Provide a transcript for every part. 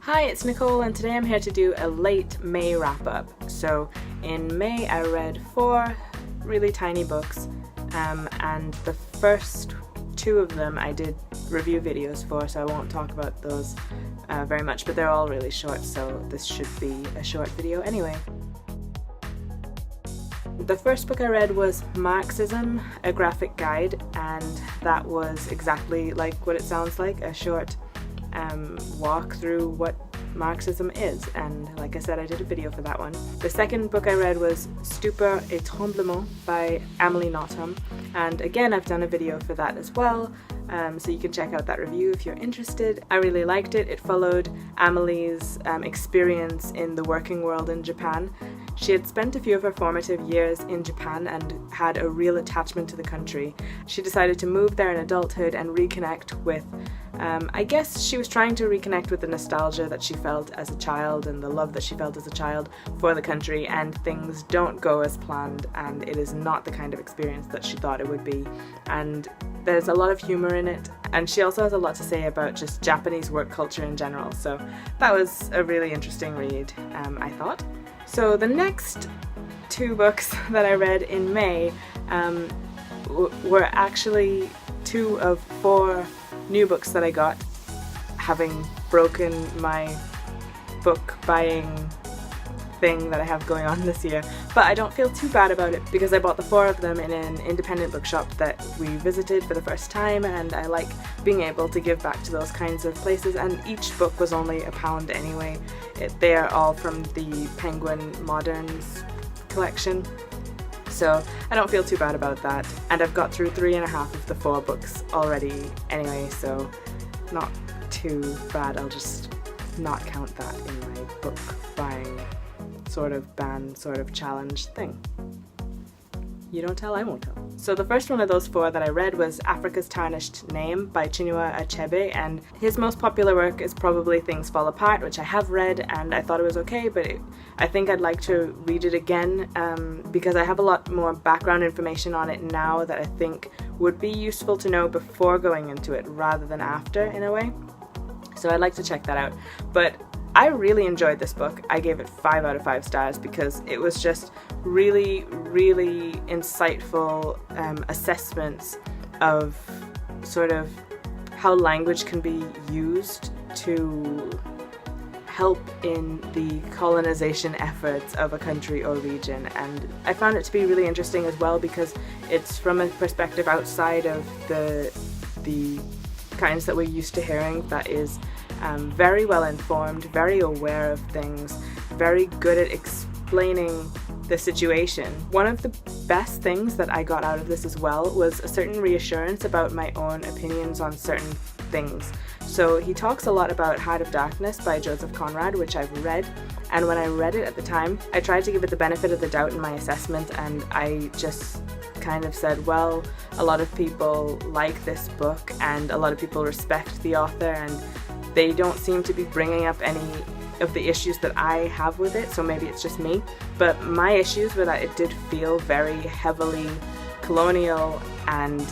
Hi, it's Nicole, and today I'm here to do a late May wrap-up. So in May I read 4 really tiny books, and the first 2 of them I did review videos for, so I won't talk about those very much, but they're all really short, so this should be a short video anyway. The first book I read was Marxism, a graphic guide, and that was exactly like what it sounds like, a short walk through what Marxism is, and like I said, I did a video for that one. The second book I read was Stupeur et Tremblements by Amélie Nothomb, and again I've done a video for that as well, so you can check out that review if you're interested. I really liked it. It followed Amélie's experience in the working world in Japan. She had spent a few of her formative years in Japan and had a real attachment to the country. She decided to move there in adulthood and reconnect with, I guess she was trying to reconnect with the nostalgia that she felt as a child and the love that she felt as a child for the country, and things don't go as planned, and it is not the kind of experience that she thought it would be. And there's a lot of humor in it, and she also has a lot to say about just Japanese work culture in general, so that was a really interesting read, I thought. So the next 2 books that I read in May were actually 2 of 4 new books that I got, having broken my book buying thing that I have going on this year. But I don't feel too bad about it because I bought the 4 of them in an independent bookshop that we visited for the first time, and I like being able to give back to those kinds of places, and each book was only £1 anyway. They are all from the Penguin Moderns collection, so I don't feel too bad about that, and I've got through 3.5 of the 4 books already anyway, so not too bad. I'll just not count that in my book buying sort of ban, sort of challenge thing. You don't tell, I won't tell. So the first one of those 4 that I read was Africa's Tarnished Name by Chinua Achebe, and his most popular work is probably Things Fall Apart, which I have read and I thought it was okay, but I think I'd like to read it again because I have a lot more background information on it now that I think would be useful to know before going into it rather than after, in a way. So I'd like to check that out. But I really enjoyed this book. I gave it 5 out of 5 stars because it was just really, really insightful assessments of sort of how language can be used to help in the colonization efforts of a country or region. And I found it to be really interesting as well because it's from a perspective outside of the kinds that we're used to hearing, that is very well informed, very aware of things, very good at explaining the situation. One of the best things that I got out of this as well was a certain reassurance about my own opinions on certain things. So he talks a lot about Heart of Darkness by Joseph Conrad, which I've read, and when I read it at the time, I tried to give it the benefit of the doubt in my assessment, and I just kind of said, well, a lot of people like this book and a lot of people respect the author, and they don't seem to be bringing up any of the issues that I have with it, so maybe it's just me. But my issues were that it did feel very heavily colonial and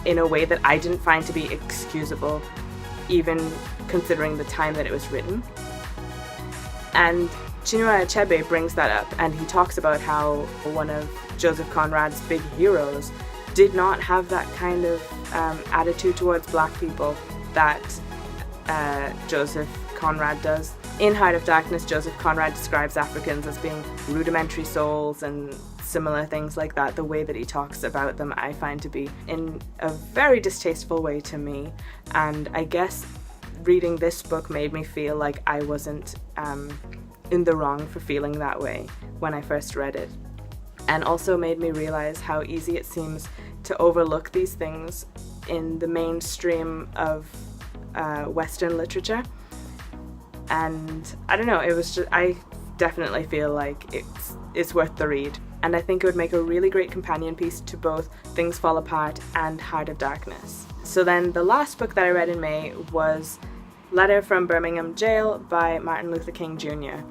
in a way that I didn't find to be excusable, even considering the time that it was written. And Chinua Achebe brings that up, and he talks about how one of Joseph Conrad's big heroes did not have that kind of attitude towards black people that Joseph Conrad does. In Heart of Darkness, Joseph Conrad describes Africans as being rudimentary souls and similar things like that. The way that he talks about them I find to be in a very distasteful way to me, and I guess reading this book made me feel like I wasn't in the wrong for feeling that way when I first read it, and also made me realize how easy it seems to overlook these things in the mainstream of Western literature. And I don't know, it was just, I definitely feel like it's worth the read, and I think it would make a really great companion piece to both Things Fall Apart and Heart of Darkness. So then the last book that I read in May was Letter from Birmingham Jail by Martin Luther King Jr.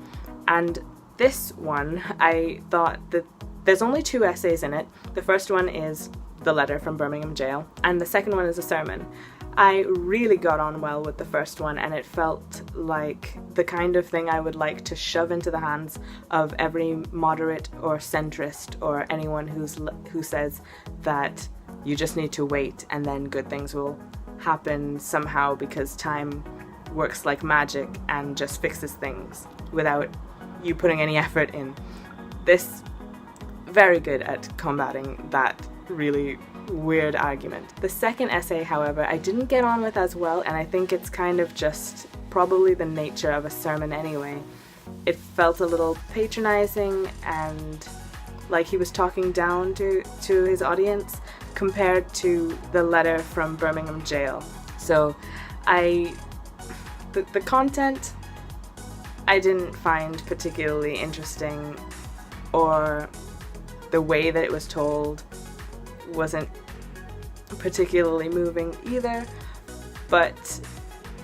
And this one, I thought that there's only 2 essays in it. The first one is the letter from Birmingham Jail, and the second one is a sermon. I really got on well with the first one, and it felt like the kind of thing I would like to shove into the hands of every moderate or centrist or anyone who says that you just need to wait and then good things will happen somehow because time works like magic and just fixes things without you putting any effort in. This very good at combating that really weird argument. The second essay, however, I didn't get on with as well, and I think it's kind of just probably the nature of a sermon anyway. It felt a little patronizing and like he was talking down to his audience compared to the letter from Birmingham jail. So the content I didn't find particularly interesting, or the way that it was told wasn't particularly moving either, but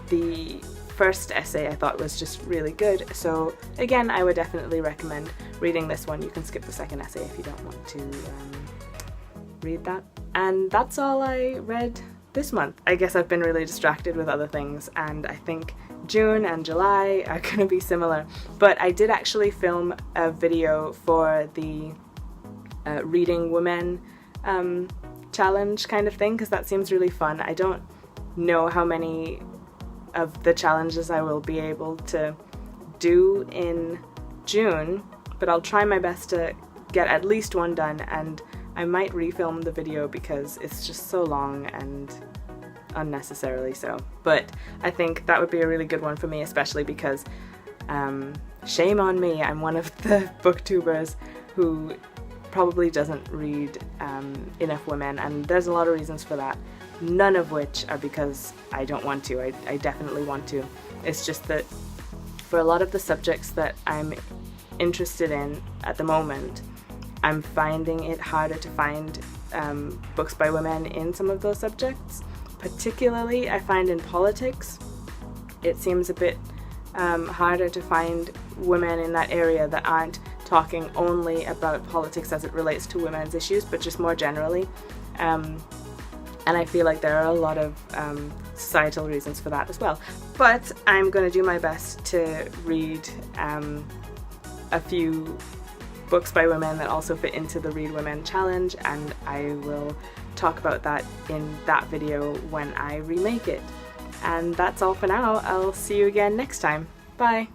the first essay I thought was just really good. So again, I would definitely recommend reading this one. You can skip the second essay if you don't want to read that. And that's all I read this month. I guess I've been really distracted with other things, and I think June and July are going to be similar. But I did actually film a video for the Reading Women challenge kind of thing, because that seems really fun. I don't know how many of the challenges I will be able to do in June, but I'll try my best to get at least one done, and I might refilm the video because it's just so long and unnecessarily so. But I think that would be a really good one for me, especially because shame on me, I'm one of the booktubers who probably doesn't read enough women, and there's a lot of reasons for that, none of which are because I don't want to. I definitely want to. It's just that for a lot of the subjects that I'm interested in at the moment, I'm finding it harder to find books by women in some of those subjects. Particularly, I find in politics, it seems a bit harder to find women in that area that aren't talking only about politics as it relates to women's issues, but just more generally. And I feel like there are a lot of societal reasons for that as well. But I'm going to do my best to read a few books by women that also fit into the Read Women challenge, and I will talk about that in that video when I remake it. And that's all for now. I'll see you again next time. Bye!